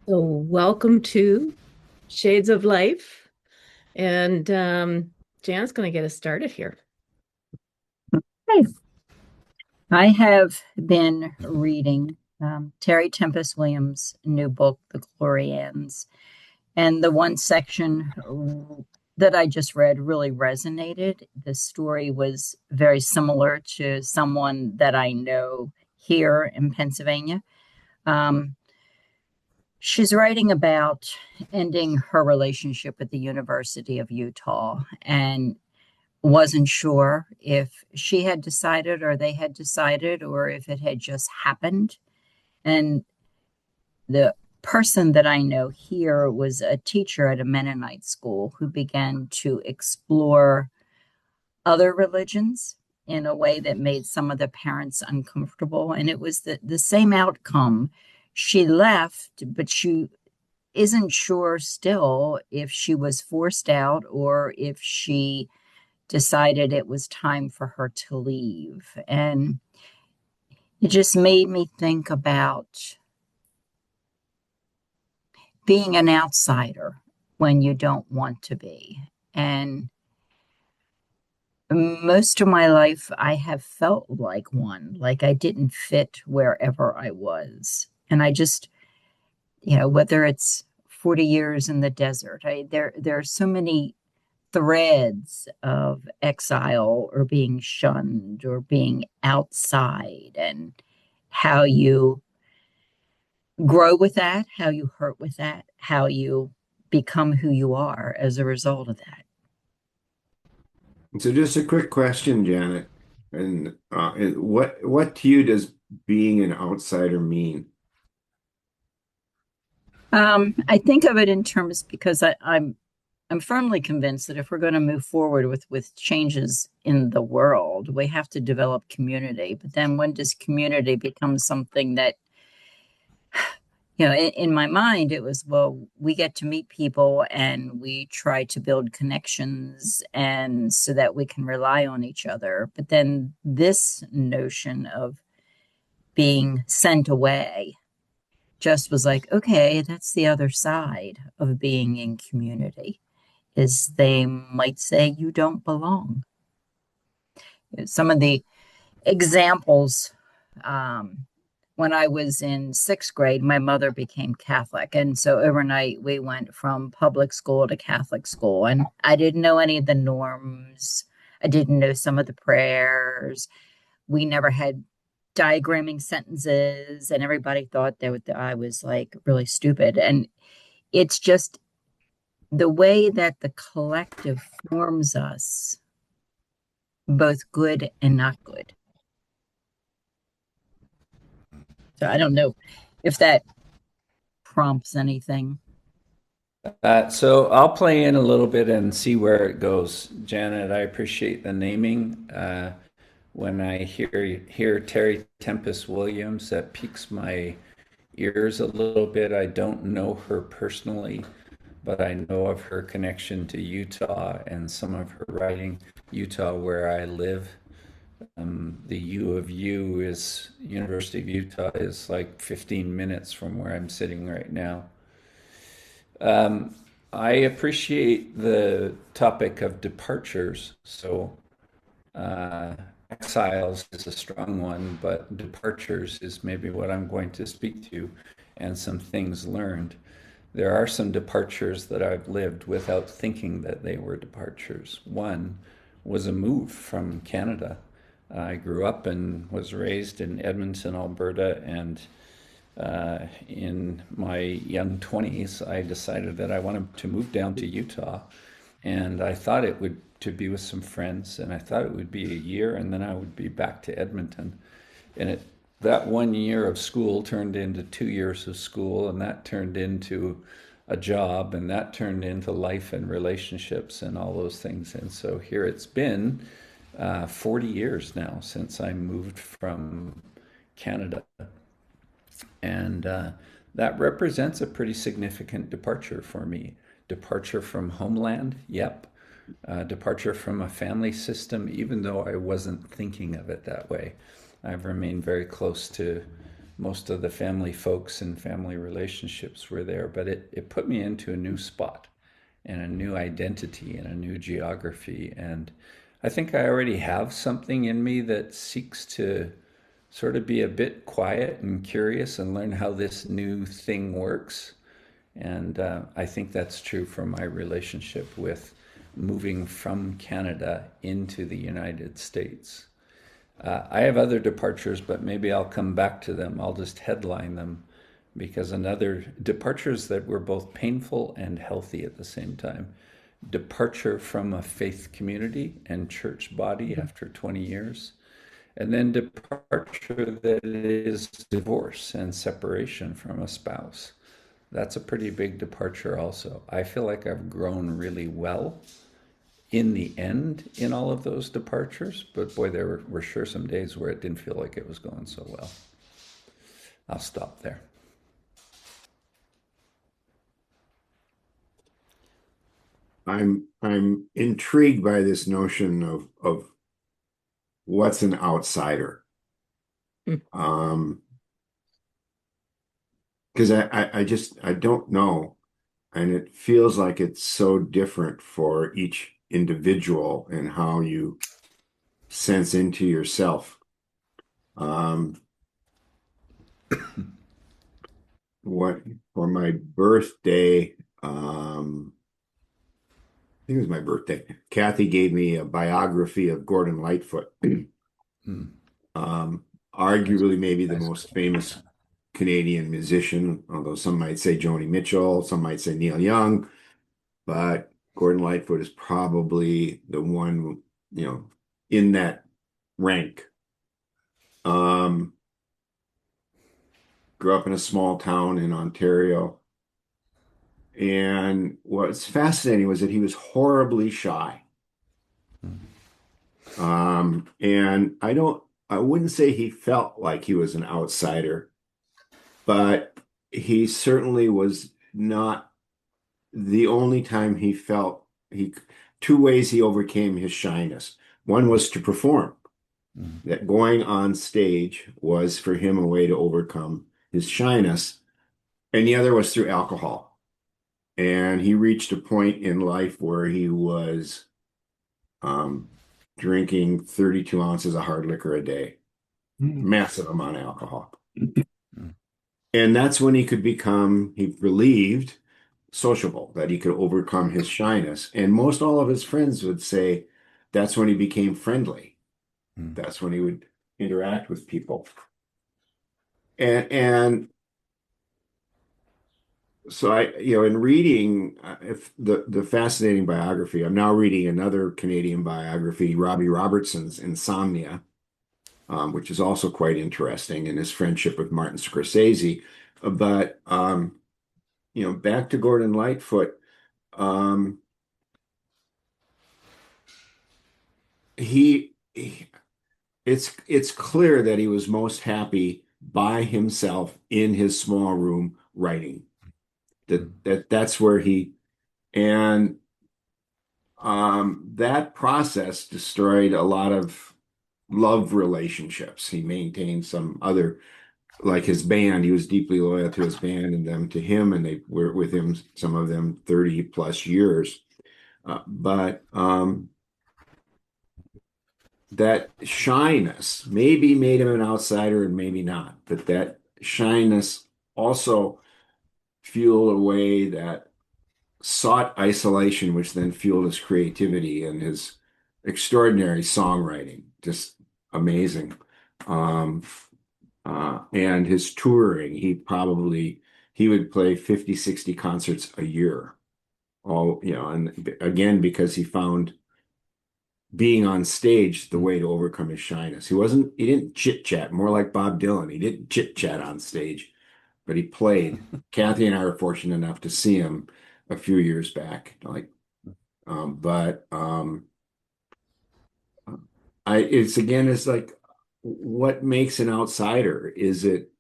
So, welcome to Shades of Life. And Jan's going to get us started here. Hey, I have been reading Terry Tempest Williams' new book, The Glorians, and the one section that I just read really resonated. The story was very similar to someone that I know here in Pennsylvania. Um, she's writing about ending her relationship at the University of Utah and wasn't sure if she had decided or they had decided or if it had just happened. And the person that I know here was a teacher at a Mennonite school who began to explore other religions in a way that made some of the parents uncomfortable. And it was the same outcome. She left, but she isn't sure still if she was forced out or if she decided it was time for her to leave. And it just made me think about being an outsider when you don't want to be. And most of my life, I have felt like one, like I didn't fit wherever I was. And I just, whether it's 40 years in the desert, there are so many threads of exile or being shunned or being outside, and how you grow with that, how you hurt with that, how you become who you are as a result of that. So just a quick question, Janet. And what to you does being an outsider mean? I think of it in terms because I'm firmly convinced that if we're going to move forward with changes in the world, we have to develop community. But then when does community become something that, in my mind, it was, well, we get to meet people and we try to build connections and so that we can rely on each other. But then this notion of being sent away just was like, okay, that's the other side of being in community, is they might say you don't belong. Some of the examples, um, when I was in sixth grade, my mother became Catholic. And so overnight, we went from public school to Catholic school. And I didn't know any of the norms. I didn't know some of the prayers. We never had diagramming sentences. And everybody thought that I was like really stupid. And it's just the way that the collective forms us, both good and not good. So I don't know if that prompts anything. So I'll play in a little bit and see where it goes. Janet, I appreciate the naming. When I hear Terry Tempest Williams, that piques my ears a little bit. I don't know her personally, but I know of her connection to Utah and some of her writing. Utah, where I live, the U of U is University of Utah is like 15 minutes from where I'm sitting right now. Um, I appreciate the topic of departures. So, exiles is a strong one, but departures is maybe what I'm going to speak to, and some things learned. There are some departures that I've lived without thinking that they were departures. One was a move from Canada. I grew up and was raised in Edmonton, Alberta, and in my young 20s, I decided that I wanted to move down to Utah. And I thought it would to be with some friends, and I thought it would be a year, and then I would be back to Edmonton. And that 1 year of school turned into 2 years of school, and that turned into a job, and that turned into life and relationships and all those things. And so here it's been 40 years now since I moved from Canada. And that represents a pretty significant departure for me. Departure from homeland, yep. Departure from a family system, even though I wasn't thinking of it that way. I've remained very close to most of the family folks and family relationships were there, but it put me into a new spot and a new identity and a new geography. And I think I already have something in me that seeks to sort of be a bit quiet and curious and learn how this new thing works. And I think that's true for my relationship with moving from Canada into the United States. I have other departures, but maybe I'll come back to them. I'll just headline them because another departures that were both painful and healthy at the same time. Departure from a faith community and church body after 20 years, and then departure that is divorce and separation from a spouse. That's a pretty big departure also. I feel like I've grown really well in the end in all of those departures, but boy, there were sure some days where it didn't feel like it was going so well. I'll stop there. I'm intrigued by this notion of what's an outsider. Because I don't know, and it feels like it's so different for each individual and how you sense into yourself. What for my birthday, I think it was my birthday. Kathy gave me a biography of Gordon Lightfoot. Arguably maybe the most famous Canadian musician, although some might say Joni Mitchell, some might say Neil Young, but Gordon Lightfoot is probably the one, in that rank. Grew up in a small town in Ontario. And what's fascinating was that he was horribly shy. And I wouldn't say he felt like he was an outsider, but he certainly was not the only time he felt two ways he overcame his shyness. One was to perform, that going on stage was for him a way to overcome his shyness. And the other was through alcohol. And he reached a point in life where he was drinking 32 ounces of hard liquor a day, massive amount of alcohol. And that's when he believed, sociable, that he could overcome his shyness. And most all of his friends would say that's when he became friendly. That's when he would interact with people. And so in reading if the fascinating biography, I'm now reading another Canadian biography, Robbie Robertson's Insomnia, which is also quite interesting in his friendship with Martin Scorsese. But back to Gordon Lightfoot, it's clear that he was most happy by himself in his small room writing. That's where and that process destroyed a lot of love relationships. He maintained some other, like his band. He was deeply loyal to his band and them to him, and they were with him, some of them 30 plus years. But that shyness maybe made him an outsider and maybe not, but that shyness also fueled a way that sought isolation, which then fueled his creativity and his extraordinary songwriting, just amazing. And his touring, he would play 50, 60 concerts a year. And again, because he found being on stage the way to overcome his shyness. He didn't chit chat, more like Bob Dylan. He didn't chit chat on stage, but he played. Kathy and I were fortunate enough to see him a few years back. It's like, what makes an outsider? Is it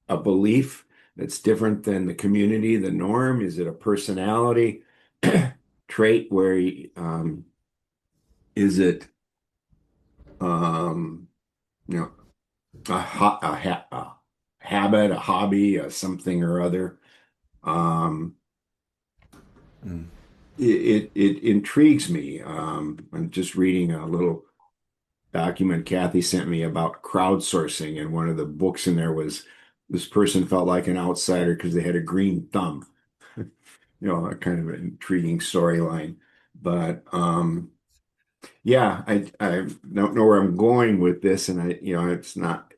a belief that's different than the community, the norm? Is it a personality trait where is it a habit, a hobby, a something or other. Um, Mm. it intrigues me. I'm just reading a little document Kathy sent me about crowdsourcing, and one of the books in there was this person felt like an outsider because they had a green thumb. A kind of an intriguing storyline. But yeah, I don't know where I'm going with this, and it's not,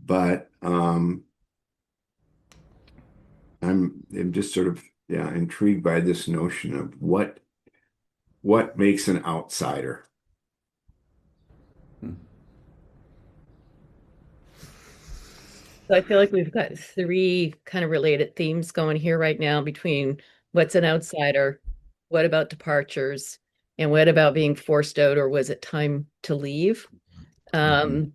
but I'm just sort of, yeah, intrigued by this notion of what makes an outsider. Mm. So I feel like we've got three kind of related themes going here right now between what's an outsider, what about departures, and what about being forced out, or was it time to leave? Mhm. Um,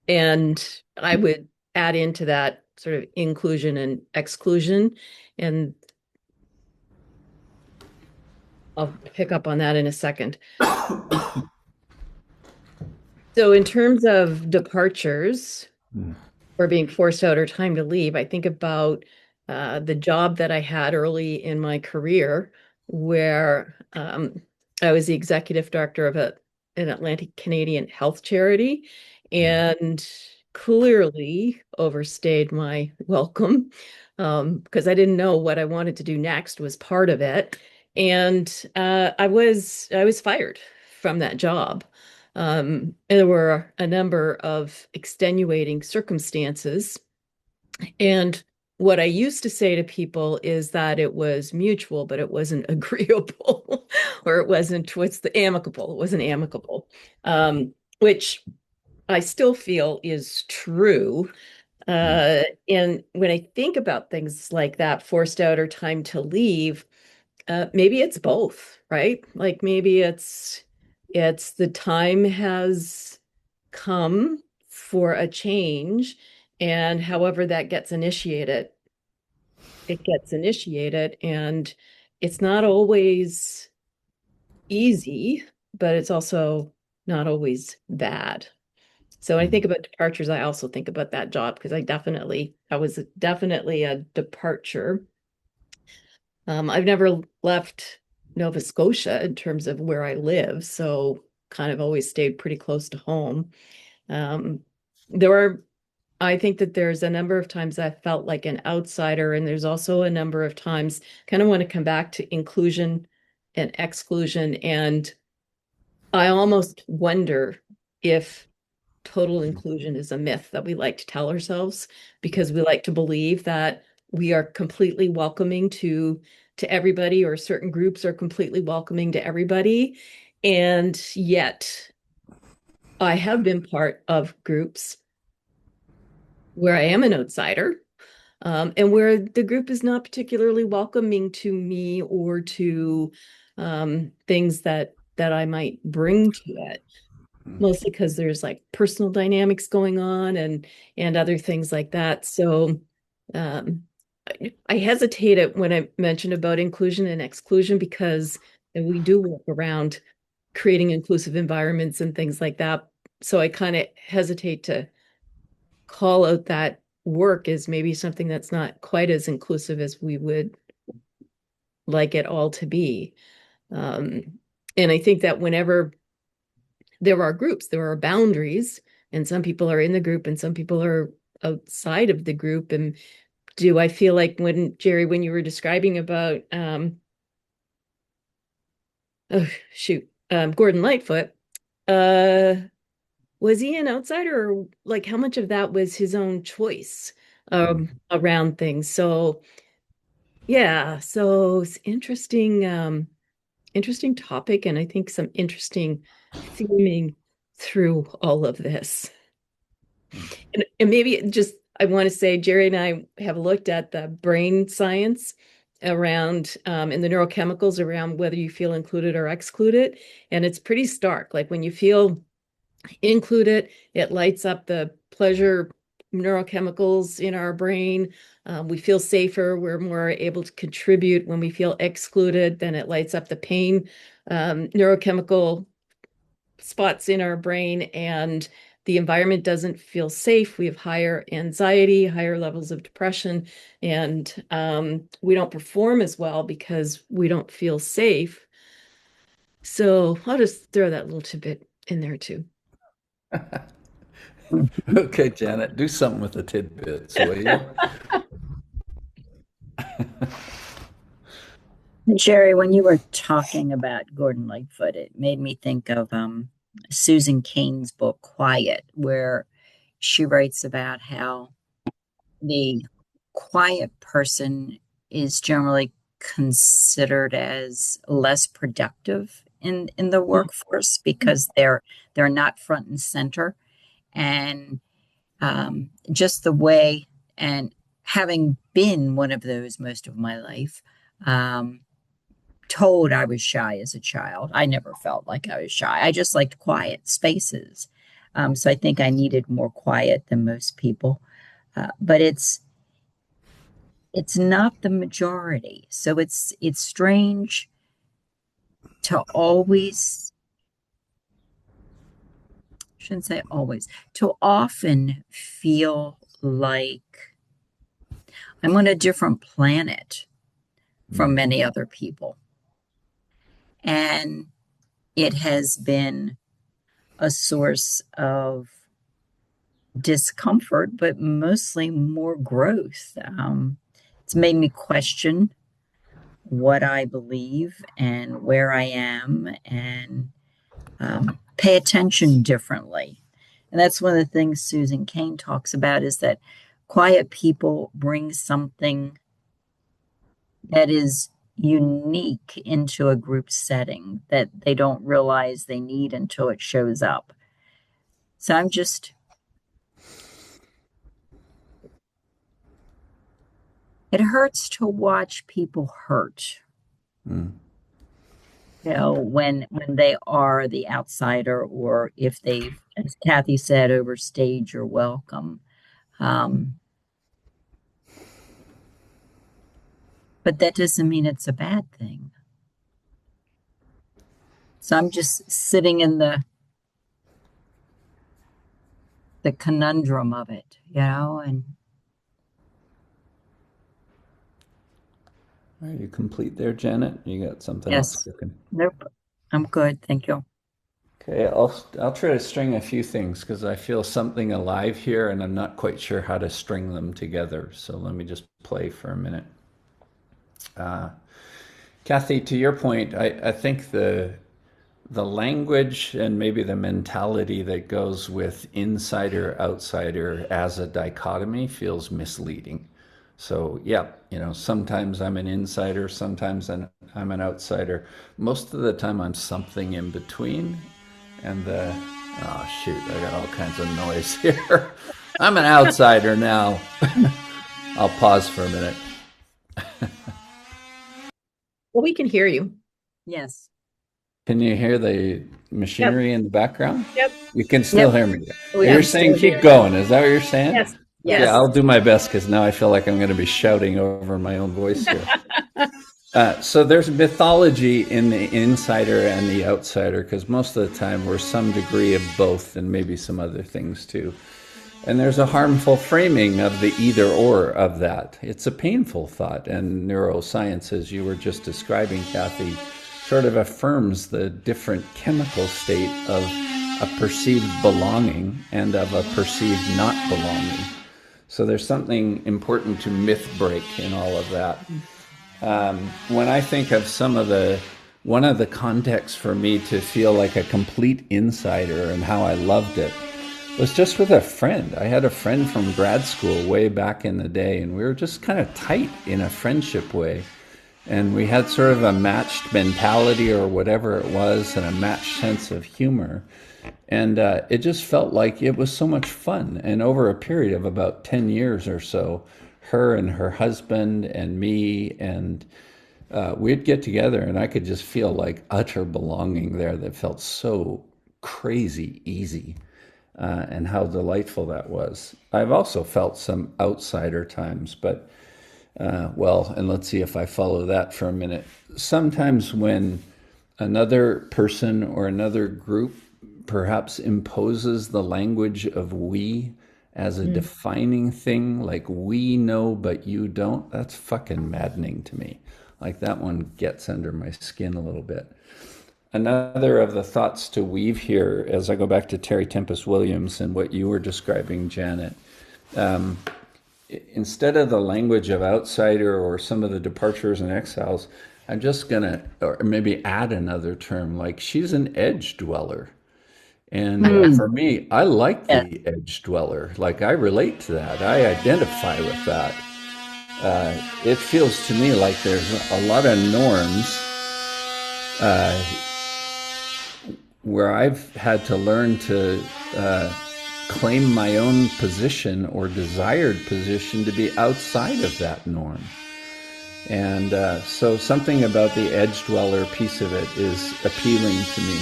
and I would add into that sort of inclusion and exclusion, and I'll pick up on that in a second. So in terms of departures, Mm. or being forced out or time to leave, I think about the job that I had early in my career where I was the executive director of an Atlantic Canadian health charity Mm. and clearly overstayed my welcome because I didn't know what I wanted to do next was part of it. And I was fired from that job. There were a number of extenuating circumstances. And what I used to say to people is that it was mutual, but it wasn't agreeable, or it wasn't what's the amicable. It wasn't amicable, which I still feel is true. Mm. And when I think about things like that, forced out or time to leave, maybe it's both, right? Like maybe it's the time has come for a change, and however that gets initiated, it gets initiated, and it's not always easy, but it's also not always bad. So when I Mm. think about departures, I also think about that job because I was definitely a departure. I've never left Nova Scotia in terms of where I live, so kind of always stayed pretty close to home. Um, there are, I think that there's a number of times I felt like an outsider, and there's also a number of times kind of want to come back to inclusion and exclusion. And I almost wonder if total inclusion is a myth that we like to tell ourselves because we like to believe that we are completely welcoming to everybody, or certain groups are completely welcoming to everybody. And yet I have been part of groups where I am an outsider, and where the group is not particularly welcoming to me or to things that I might bring to it, Mm. mostly because there's like personal dynamics going on and other things like that. So um, I hesitated when I mentioned about inclusion and exclusion because we do work around creating inclusive environments and things like that. So I kind of hesitate to call out that work as maybe something that's not quite as inclusive as we would like it all to be. Um, and I think that whenever there are groups, there are boundaries, and some people are in the group and some people are outside of the group. And do I feel like when Jerry, when you were describing about oh shoot, Gordon Lightfoot, uh was he an outsider, or like how much of that was his own choice Mm. around things? So yeah, so it's interesting, interesting topic, and I think some interesting theming through all of this. Mm. And maybe just I want to say Jerry and I have looked at the brain science around and the neurochemicals around whether you feel included or excluded, and it's pretty stark. Like when you feel included, it lights up the pleasure neurochemicals in our brain. We feel safer. We're more able to contribute. When we feel excluded, then it lights up the pain neurochemical spots in our brain, and the environment doesn't feel safe. We have higher anxiety, higher levels of depression, and we don't perform as well because we don't feel safe. So I'll just throw that little tidbit in there too. Okay, Janet, do something with the tidbits, will you? Jerry, when you were talking about Gordon Lightfoot, it made me think of Susan Cain's book, Quiet, where she writes about how the quiet person is generally considered as less productive in the workforce because they're not front and center. And just the way, and having been one of those most of my life, told I was shy as a child. I never felt like I was shy. I just liked quiet spaces. So I think I needed more quiet than most people. But it's not the majority. So it's strange to always, shouldn't say always, to often feel like I'm on a different planet from many other people. And it has been a source of discomfort, but mostly more growth. It's made me question what I believe and where I am, and pay attention differently. And that's one of the things Susan Cain talks about, is that quiet people bring something that is unique into a group setting that they don't realize they need until it shows up. So I'm just, it hurts to watch people hurt. You know, when they are the outsider, or if they've, as Kathy said, overstayed your welcome. But that doesn't mean it's a bad thing. So I'm just sitting in the conundrum of it, you know, and Are you complete there, Janet? You got something yes. else cooking? Nope. I'm good. Thank you. Okay, I'll try to string a few things because I feel something alive here and I'm not quite sure how to string them together. So let me just play for a minute. Kathy, to your point, I think the language and maybe the mentality that goes with insider outsider as a dichotomy feels misleading. So yeah, you know, sometimes I'm an insider, sometimes I'm an outsider. Most of the time I'm something in between. And oh shoot, I got all kinds of noise here. I'm an outsider now. I'll pause for a minute. Well, we can hear you. Yes. Can you hear the machinery in the background? Yep. You can still hear me. Oh, You're saying keep going. Is that what you're saying? Yes. Yes. Yeah, I'll do my best because now I feel like I'm going to be shouting over my own voice here. So there's mythology in the insider and the outsider because most of the time we're some degree of both and maybe some other things too. And there's a harmful framing of the either or of that. It's a painful thought, and neuroscience, as you were just describing, Kathy, sort of affirms the different chemical state of a perceived belonging and of a perceived not belonging. So there's something important to myth break in all of that. When I think of one of the contexts for me to feel like a complete insider and how I loved it was just with a friend. I had a friend from grad school way back in the day, and we were just kind of tight in a friendship way. And we had sort of a matched mentality or whatever it was, and a matched sense of humor. And it just felt like it was so much fun. And over a period of about 10 years or so, her and her husband and me, and we'd get together, and I could just feel like utter belonging there that felt so crazy easy. And how delightful that was. I've also felt some outsider times, but and let's see if I follow that for a minute. Sometimes when another person or another group perhaps imposes the language of we as a Mm. defining thing, like we know but you don't, that's fucking maddening to me. Like that one gets under my skin a little bit. Another of the thoughts to weave here, as I go back to Terry Tempest Williams and what you were describing, Janet, instead of the language of outsider or some of the departures and exiles, I'm just going to, or maybe add another term, like she's an edge dweller. And Mm. for me, I like Yeah. the edge dweller. Like I relate to that. I identify with that. It feels to me like there's a lot of norms uh, where I've had to learn to claim my own position or desired position to be outside of that norm. And so something about the edge dweller piece of it is appealing to me.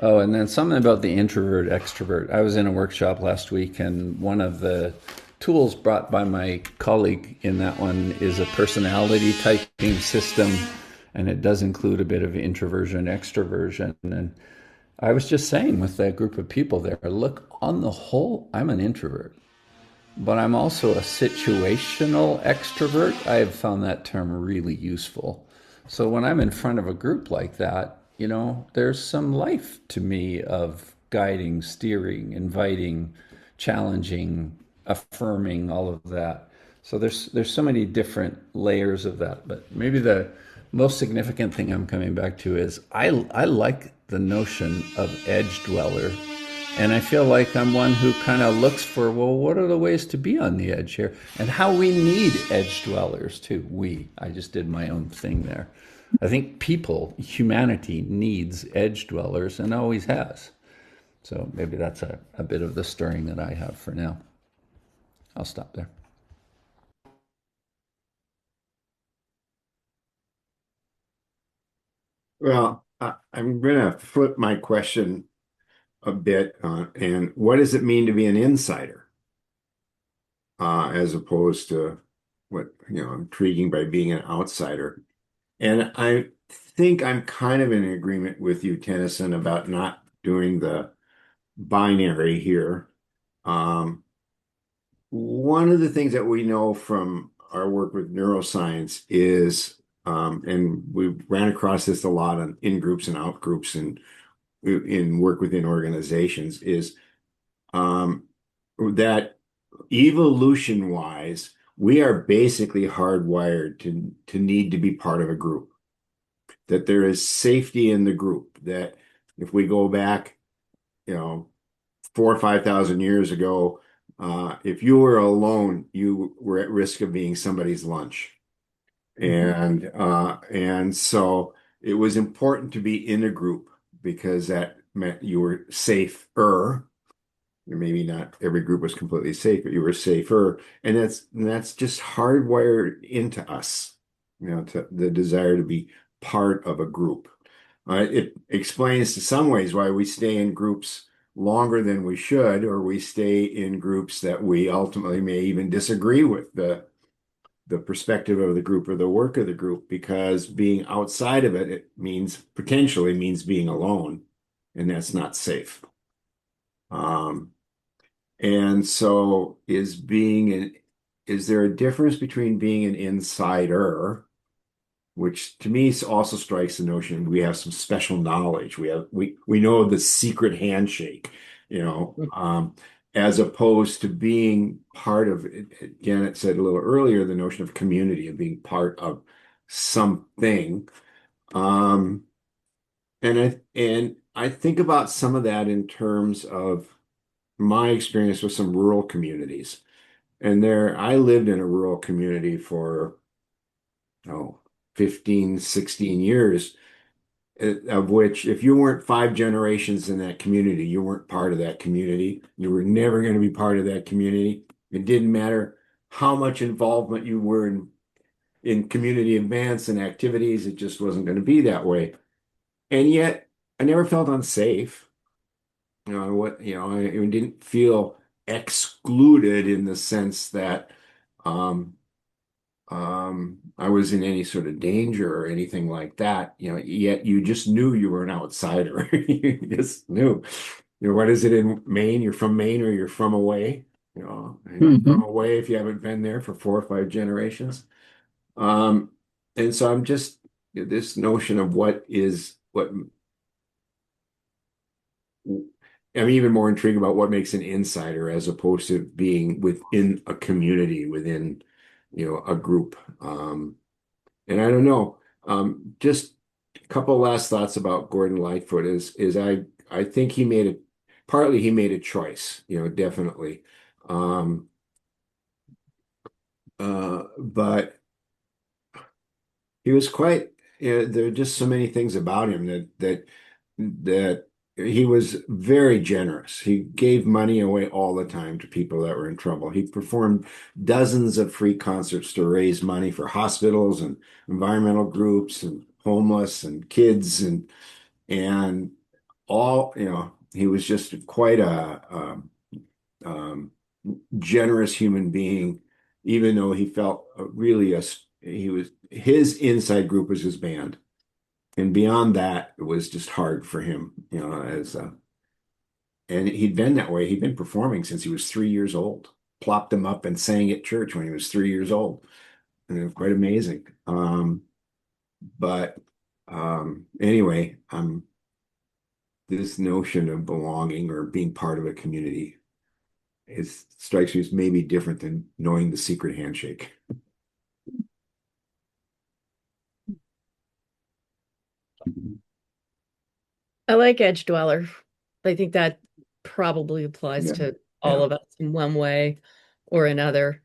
Oh, and then something about the introvert-extrovert. I was in a workshop last week, and one of the tools brought by my colleague in that one is a personality typing system, and it does include a bit of introversion, extroversion. And I was just saying with that group of people there, look, on the whole, I'm an introvert, but I'm also a situational extrovert. I have found that term really useful. So when I'm in front of a group like that, you know, there's some life to me of guiding, steering, inviting, challenging, affirming, all of that. So there's so many different layers of that. But maybe the most significant thing I'm coming back to is I like the notion of edge dweller. And I feel like I'm one who kind of looks for, well, what are the ways to be on the edge here? And how we need edge dwellers too. I just did my own thing there. I think humanity needs edge dwellers and always has. So maybe that's a bit of the stirring that I have for now. I'll stop there. Well, I'm going to flip my question a bit, and what does it mean to be an insider, as opposed to what, intriguing by being an outsider? And I think I'm kind of in agreement with you, Tennyson, about not doing the binary here. Um, One of the things that we know from our work with neuroscience is, and we ran across this a lot on in groups and out groups and in work within organizations, is that evolution wise, we are basically hardwired to need to be part of a group, that there is safety in the group, that if we go back, 4 or 5 thousand years ago, if you were alone, you were at risk of being somebody's lunch. And so it was important to be in a group because that meant you were safer. Maybe not every group was completely safe, but you were safer. And that's just hardwired into us, to the desire to be part of a group. It explains to some ways why we stay in groups longer than we should, or we stay in groups that we ultimately may even disagree with the perspective of the group or the work of the group, because being outside of it, potentially means being alone, and that's not safe. And so is there a difference between being an insider, which to me also strikes the notion we have some special knowledge. We know the secret handshake, as opposed to being part of, Janet said a little earlier, the notion of community, of being part of something. Um, and I think about some of that in terms of my experience with some rural communities. And I lived in a rural community for, 15, 16 years, of which if you weren't 5 generations in that community, you weren't part of that community. You were never going to be part of that community. It didn't matter how much involvement you were in community events and activities. It just wasn't going to be that way. And yet I never felt unsafe. I didn't feel excluded in the sense that, um, I was in any sort of danger or anything like that, yet you just knew you were an outsider. You just knew. What is it in Maine? You're from Maine or you're from away? You're not from Hmm. away if you haven't been there for 4 or 5 generations. Um, and so I'm just this notion of what I'm even more intrigued about what makes an insider as opposed to being within a community, within, a group. And I don't know. Just a couple last thoughts about Gordon Lightfoot is I think partly he made a choice, definitely. Um, but he was quite, there are just so many things about him that he was very generous. He gave money away all the time to people that were in trouble. He performed dozens of free concerts to raise money for hospitals and environmental groups and homeless and kids and all, he was just quite a um, generous human being, even though he felt really his inside group was his band. And beyond that, it was just hard for him, and he'd been that way. He'd been performing since he was 3 years old. Plopped him up and sang at church when he was 3 years old. And it was quite amazing. But anyway, this notion of belonging or being part of a community strikes me as maybe different than knowing the secret handshake. I like edge dweller. I think that probably applies Yeah, to all yeah. of us in one way or another,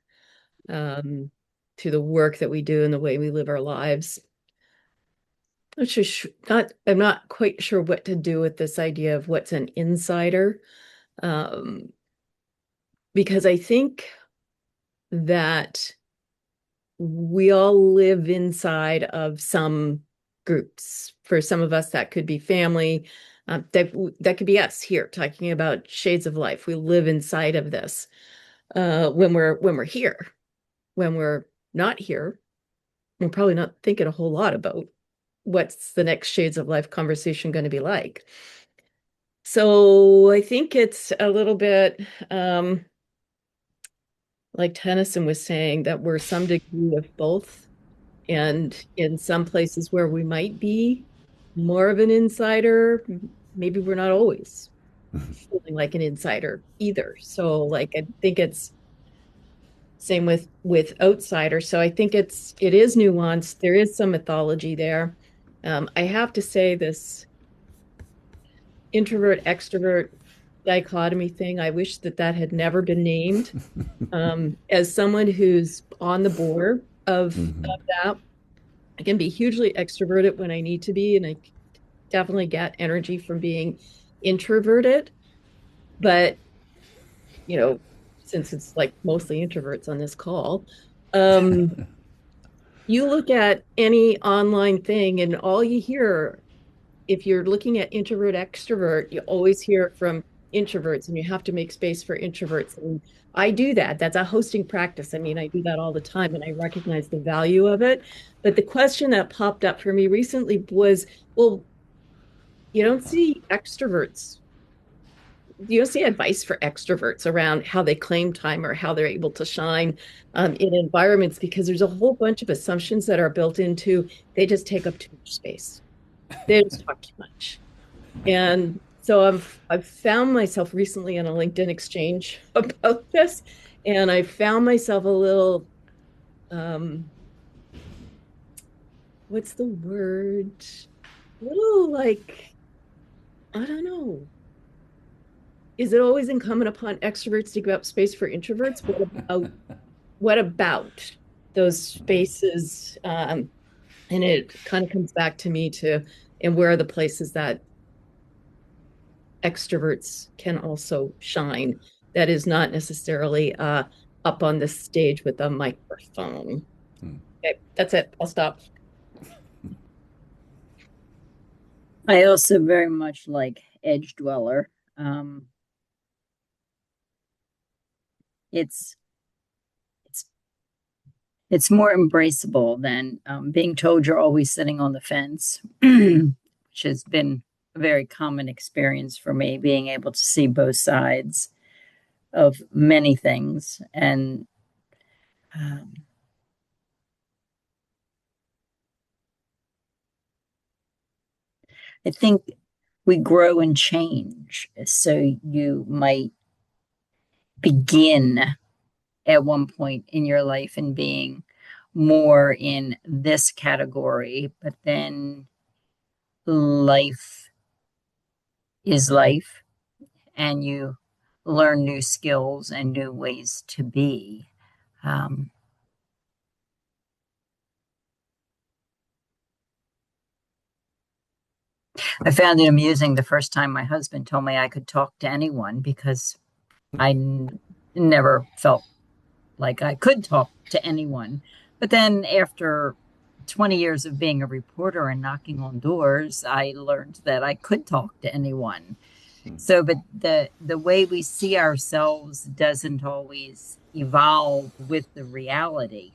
um, to the work that we do and the way we live our lives. I'm not quite sure what to do with this idea of what's an insider, um, because I think that we all live inside of some groups. For some of us, that could be family. That could be us here talking about shades of life. We live inside of this when we're here. When we're not here, we're probably not thinking a whole lot about what's the next shades of life conversation going to be like. So I think it's a little bit like Tennyson was saying, that we're some degree of both. And in some places where we might be more of an insider, maybe we're not always feeling like an insider either. So like I think it's same with outsiders. So I think it is nuanced. There is some mythology there. I have to say this introvert extrovert dichotomy thing, I wish that had never been named. As someone who's on the border of that, I can be hugely extroverted when I need to be, and I definitely get energy from being introverted. But, you know, since it's like mostly introverts on this call, um, you look at any online thing and all you hear, if you're looking at introvert extrovert, you always hear it from introverts and you have to make space for introverts. And I do that. That's a hosting practice. I mean, I do that all the time and I recognize the value of it. But the question that popped up for me recently was, well, you don't see extroverts. You don't see advice for extroverts around how they claim time or how they're able to shine in environments, because there's a whole bunch of assumptions that are built into they just take up too much space. They just talk too much. And so I've found myself recently in a LinkedIn exchange about this, and I found myself a little what's the word? A little like, I don't know. Is it always incumbent upon extroverts to give up space for introverts? What about those spaces? And it kind of comes back to me to, and where are the places that extroverts can also shine, that is not necessarily up on the stage with a microphone. Okay, that's it. I'll stop. I also very much like edge dweller. It's it's it's more embraceable than being told you're always sitting on the fence, which has been a very common experience for me, being able to see both sides of many things. And um, I think we grow and change. So you might begin at one point in your life and being more in this category, but then life is life and you learn new skills and new ways to be. Um, I found it amusing the first time my husband told me I could talk to anyone because never felt like I could talk to anyone. But then after 20 years of being a reporter and knocking on doors, I learned that I could talk to anyone. So, but the way we see ourselves doesn't always evolve with the reality.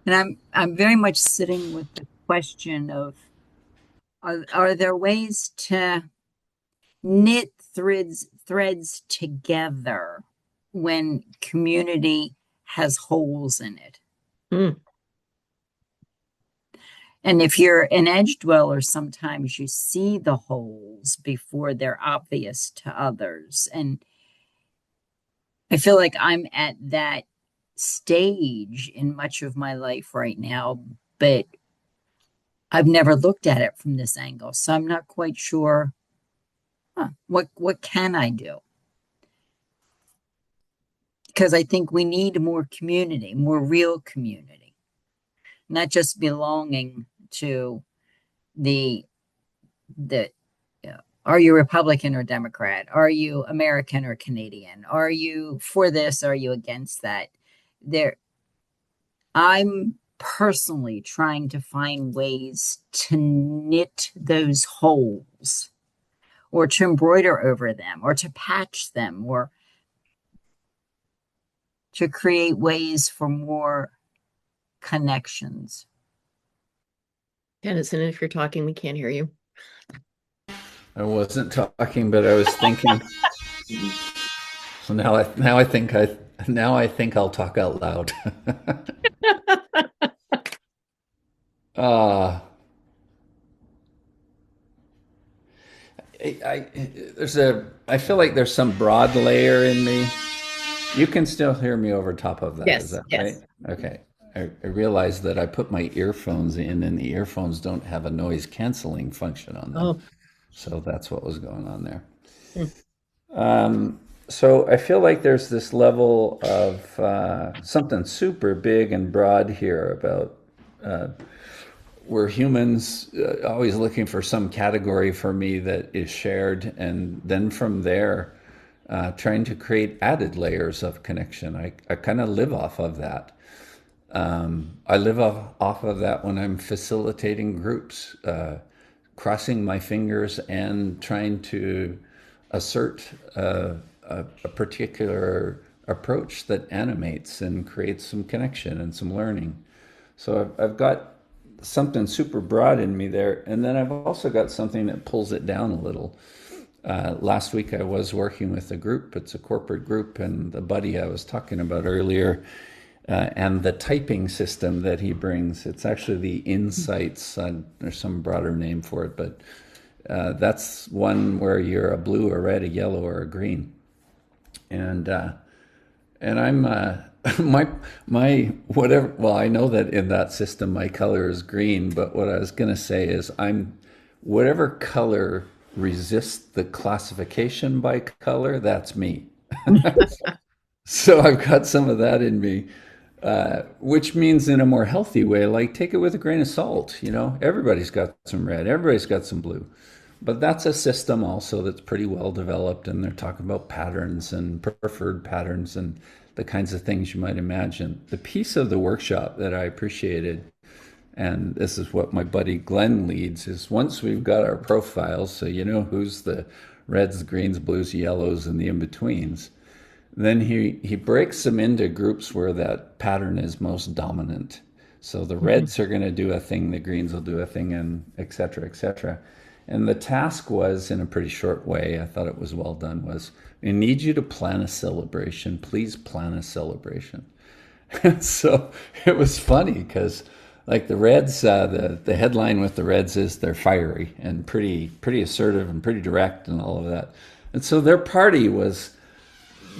And I'm very much sitting with the question of are there ways to knit threads together when community has holes in it? Mm. And if you're an edge dweller, sometimes you see the holes before they're obvious to others. And I feel like I'm at that stage in much of my life right now, but I've never looked at it from this angle. So I'm not quite sure what can I do? Because I think we need more community, more real community, not just belonging to the are you Republican or Democrat? Are you American or Canadian? Are you for this? Are you against that? There, I'm personally trying to find ways to knit those holes or to embroider over them or to patch them or to create ways for more connections. Dennison, if you're talking, we can't hear you. I wasn't talking, but I was thinking. So now I think I'll talk out loud. uh, I feel like there's some broad layer in me. You can still hear me over top of that, is Yes, that right? yes. Okay. I realized that I put my earphones in and the earphones don't have a noise canceling function on them. Oh. So that's what was going on there. Mm. So I feel like there's this level of something super big and broad here about we're humans always looking for some category for me that is shared, and then from there, trying to create added layers of connection. I kind of live off of that. I live off of that when I'm facilitating groups, crossing my fingers and trying to assert a particular approach that animates and creates some connection and some learning. So I've got something super broad in me there, and then I've also got something that pulls it down a little. Last week I was working with a group. It's a corporate group, and the buddy I was talking about earlier, and the typing system that he brings. It's actually the insights. There's some broader name for it, but that's one where you're a blue, a red, a yellow, or a green. And I'm my whatever. Well, I know that in that system my color is green, but what I was going to say is I'm whatever color resists the classification by color. That's me. So I've got some of that in me, which means in a more healthy way, like take it with a grain of salt. You know, everybody's got some red, everybody's got some blue. But that's a system also that's pretty well developed, and they're talking about patterns and preferred patterns and the kinds of things you might imagine. The piece of the workshop that I appreciated And this is what my buddy Glenn leads, is once we've got our profiles, so you know who's the reds, greens, blues, yellows, and the in-betweens, then he breaks them into groups where that pattern is most dominant. So the reds are going to do a thing, the greens will do a thing, and et cetera, et cetera. And the task was, in a pretty short way, I thought it was well done, was, we need you to plan a celebration. Please plan a celebration. And so it was funny because, like, the Reds, the headline with the Reds is they're fiery and pretty assertive and pretty direct and all of that. And so their party was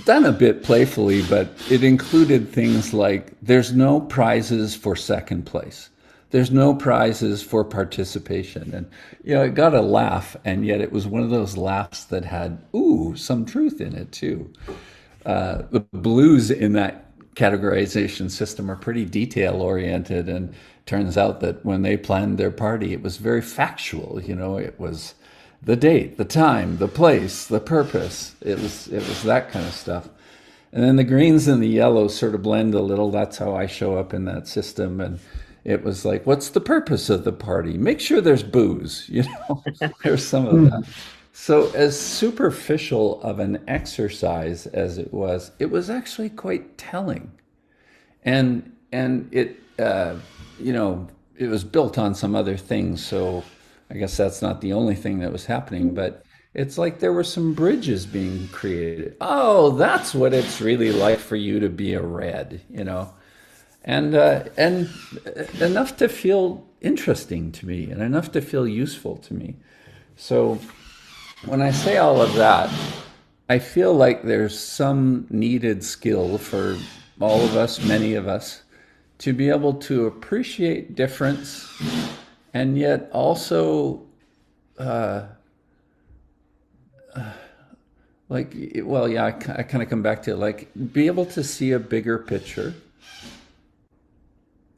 done a bit playfully, but it included things like there's no prizes for second place. There's no prizes for participation. And, it got a laugh, and yet it was one of those laughs that had, some truth in it, too. The blues in that categorization system are pretty detail oriented, and turns out that when they planned their party, it was very factual. It was the date, the time, the place, the purpose. It was that kind of stuff. And then the greens and the yellows sort of blend a little. That's how I show up in that system. And it was like, what's the purpose of the party? Make sure there's booze, There's some of that. So as superficial of an exercise as it was actually quite telling. And it, it was built on some other things. So I guess that's not the only thing that was happening, but it's like there were some bridges being created. Oh, that's what it's really like for you to be a red, and enough to feel interesting to me and enough to feel useful to me. So when I say all of that, I feel like there's some needed skill for all of us, many of us, to be able to appreciate difference and yet also I kind of come back to be able to see a bigger picture.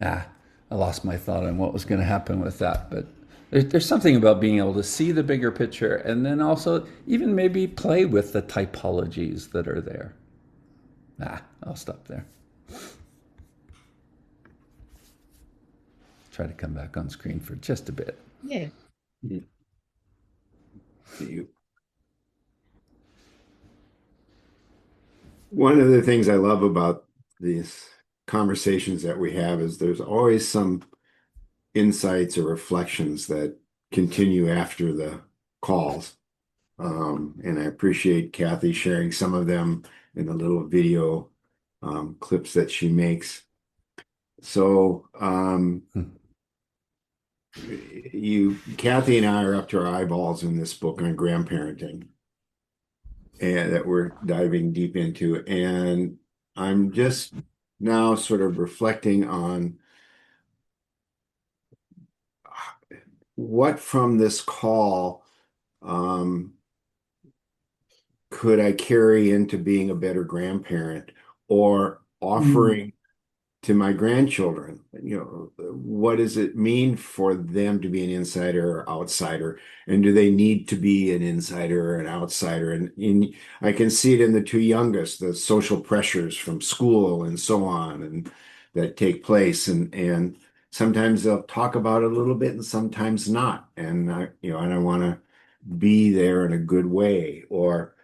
I lost my thought on what was going to happen with that, but there's something about being able to see the bigger picture and then also even maybe play with the typologies that are there. I'll stop there. Try to come back on screen for just a bit. Yeah. One of the things I love about these conversations that we have is there's always some insights or reflections that continue after the calls. And I appreciate Kathy sharing some of them in the little video clips that she makes. So Kathy and I are up to our eyeballs in this book on grandparenting, and that we're diving deep into. And I'm just now sort of reflecting on what from this call could I carry into being a better grandparent or offering to my grandchildren. What does it mean for them to be an insider or outsider? And do they need to be an insider or an outsider? And I can see it in the two youngest, the social pressures from school and so on, and that take place. And sometimes they'll talk about it a little bit and sometimes not. And I want to be there in a good way. Or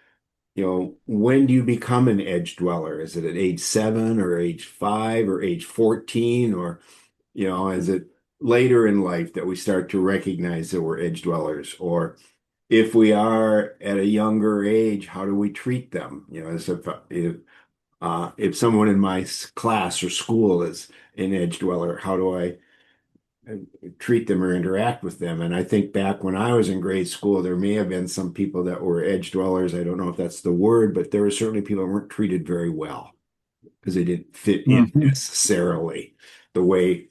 when do you become an edge dweller? Is it at age 7 or age 5 or age 14? Or, is it later in life that we start to recognize that we're edge dwellers? Or if we are at a younger age, how do we treat them? As if someone in my class or school is an edge dweller, how do I treat them or interact with them? And I think back when I was in grade school, there may have been some people that were edge dwellers. I don't know if that's the word, but there were certainly people that weren't treated very well because they didn't fit in necessarily the way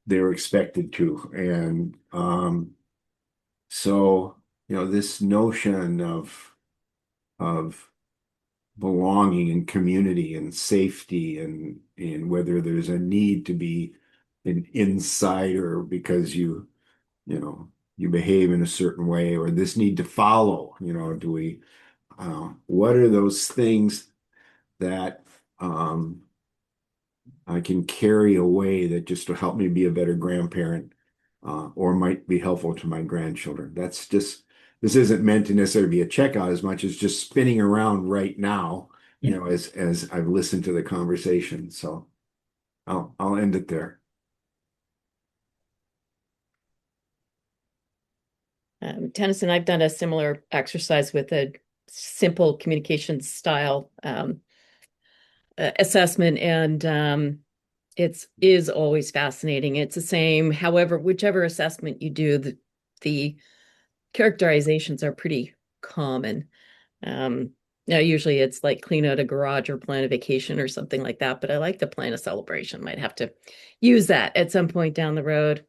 they were expected to. And so, this notion of belonging and community and safety and whether there's a need to be an insider because you behave in a certain way, or this need to follow, do we, what are those things that I can carry away that just will help me be a better grandparent, or might be helpful to my grandchildren. That's just, this isn't meant to necessarily be a checkout as much as just spinning around right now, Yeah. as I've listened to the conversation. So I'll end it there. Tennyson, I've done a similar exercise with a simple communication style assessment, and it is always fascinating. It's the same, however, whichever assessment you do, the characterizations are pretty common. Now, usually it's like clean out a garage or plan a vacation or something like that, but I like to plan a celebration. Might have to use that at some point down the road.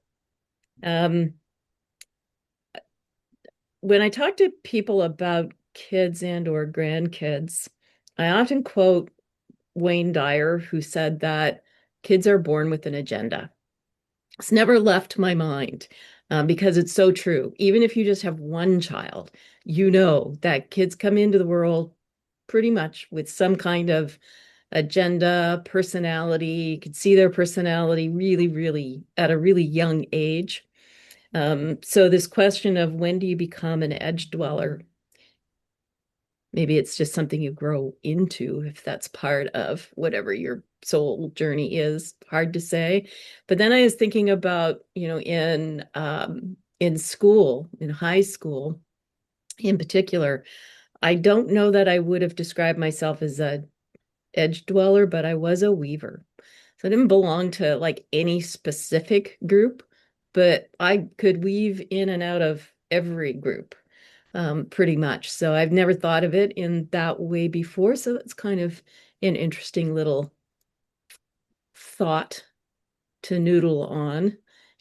When I talk to people about kids and or grandkids, I often quote Wayne Dyer, who said that kids are born with an agenda. It's never left my mind, because it's so true. Even if you just have one child, you know that kids come into the world pretty much with some kind of agenda, personality. You could see their personality really, really at a really young age. So this question of when do you become an edge dweller? Maybe it's just something you grow into, if that's part of whatever your soul journey is. Hard to say. But then I was thinking about, in school, in high school in particular, I don't know that I would have described myself as a edge dweller, but I was a weaver. So I didn't belong to like any specific group, but I could weave in and out of every group, pretty much. So I've never thought of it in that way before. So it's kind of an interesting little thought to noodle on.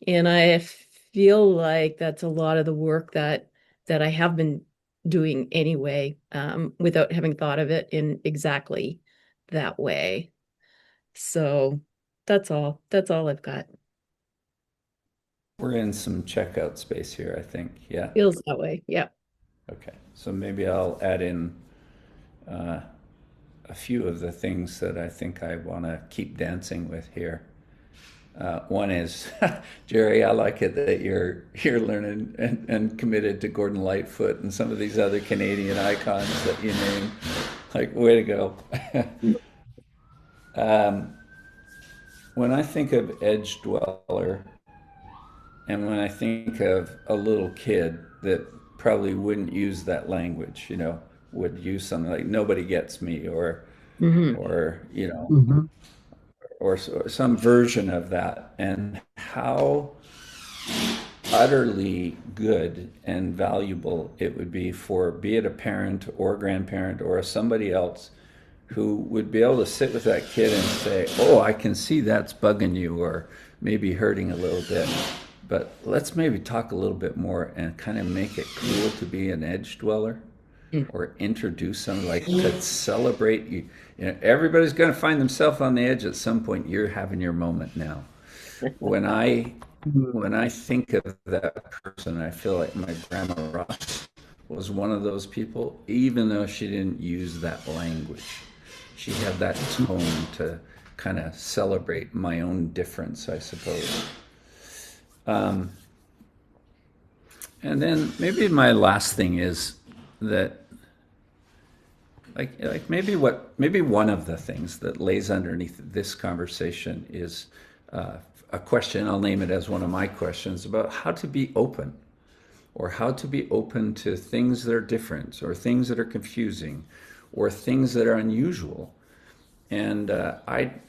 And I feel like that's a lot of the work that I have been doing anyway, without having thought of it in exactly that way. So that's all. That's all I've got. We're in some checkout space here, I think. Yeah. Feels that way. Yeah. Okay. So maybe I'll add in a few of the things that I think I want to keep dancing with here. One is, Jerry, I like it that you're learning and committed to Gordon Lightfoot and some of these other Canadian icons that you name. Like, way to go. When I think of edge dweller, and when I think of a little kid that probably wouldn't use that language, would use something like "nobody gets me," or Mhm. or Mhm. or some version of that, and how utterly good and valuable it would be for, be it a parent or a grandparent or somebody else, who would be able to sit with that kid and say, "Oh, I can see that's bugging you, or maybe hurting a little bit, but let's maybe talk a little bit more and kind of make it cool to be an edge dweller." Or introduce something like, let's celebrate you. Everybody's going to find themselves on the edge at some point. You're having your moment now. When I think of that person, I feel like my grandma Ross was one of those people, even though she didn't use that language. She had that tone to kind of celebrate my own difference, I suppose. And then maybe my last thing is that, like maybe one of the things that lays underneath this conversation is a question. I'll name it as one of my questions about how to be open, or how to be open to things that are different, or things that are confusing, or things that are unusual. And I'd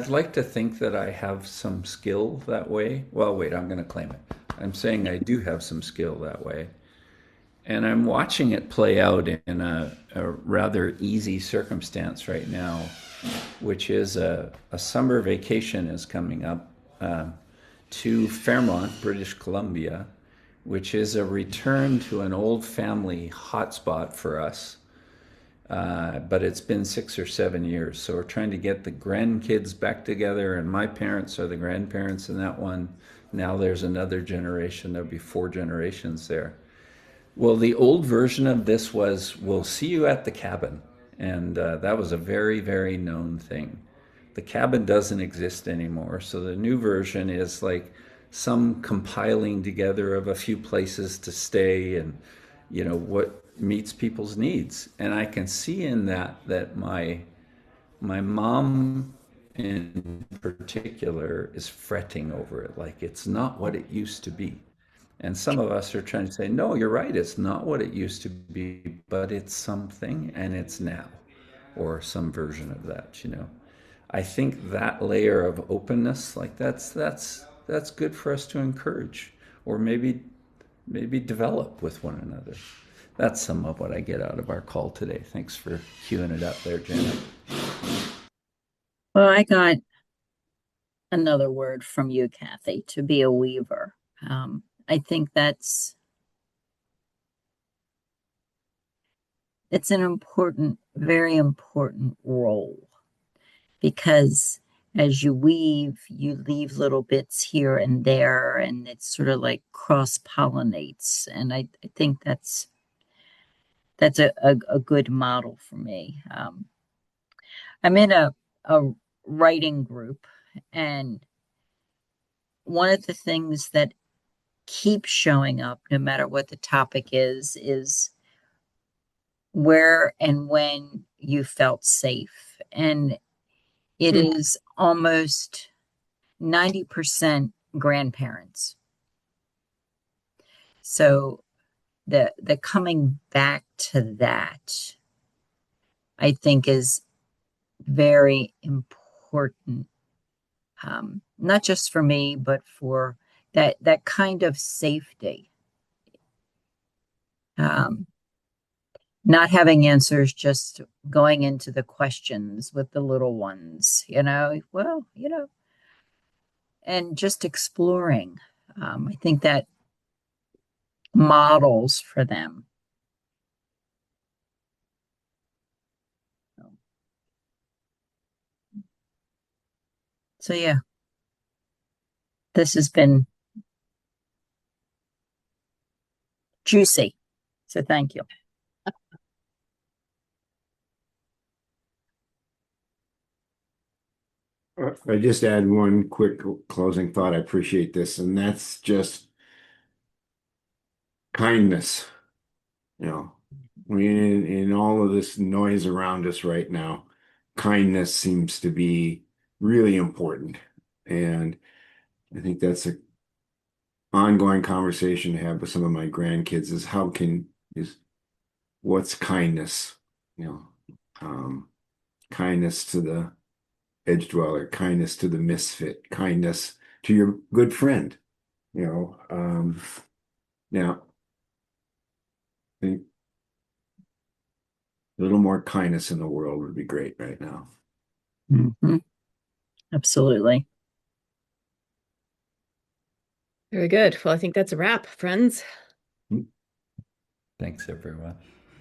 like to think that I have some skill that way. Well, wait, I'm going to claim it. I'm saying I do have some skill that way. And I'm watching it play out in a rather easy circumstance right now, which is a summer vacation is coming up to Fairmont, British Columbia, which is a return to an old family hotspot for us. But it's been 6 or 7 years. So we're trying to get the grandkids back together, and my parents are the grandparents in that one. Now there's another generation. There'll be 4 generations there. Well, the old version of this was, we'll see you at the cabin. And that was a very, very known thing. The cabin doesn't exist anymore. So the new version is like some compiling together of a few places to stay and, what meets people's needs. And I can see in that my mom in particular is fretting over it, like it's not what it used to be. And some of us are trying to say, no, you're right, it's not what it used to be, but it's something and it's now, or some version of that. I think that layer of openness, like that's good for us to encourage, or maybe develop with one another. That's some of what I get out of our call today. Thanks for queuing it up there, Janet. Well, I got another word from you, Kathy, to be a weaver. I think it's an important, very important role, because as you weave, you leave little bits here and there, and it's sort of like cross-pollinates. And I think that's a good model for me. I'm in a writing group, and one of the things that keeps showing up, no matter what the topic is where and when you felt safe. And it is almost 90% grandparents. So the coming back to that, I think, is very important, not just for me, but for that kind of safety. Not having answers, just going into the questions with the little ones, and just exploring. I think that models for them. So yeah, this has been juicy. So thank you. I just add one quick closing thought. I appreciate this, and that's just kindness. In all of this noise around us right now, kindness seems to be really important. And I think that's an ongoing conversation to have with some of my grandkids is what's kindness? You kindness to the edge dweller, kindness to the misfit, kindness to your good friend. Now, I think a little more kindness in the world would be great right now. Mm-hmm. Absolutely. Very good. Well, I think that's a wrap, friends. Thanks, everyone.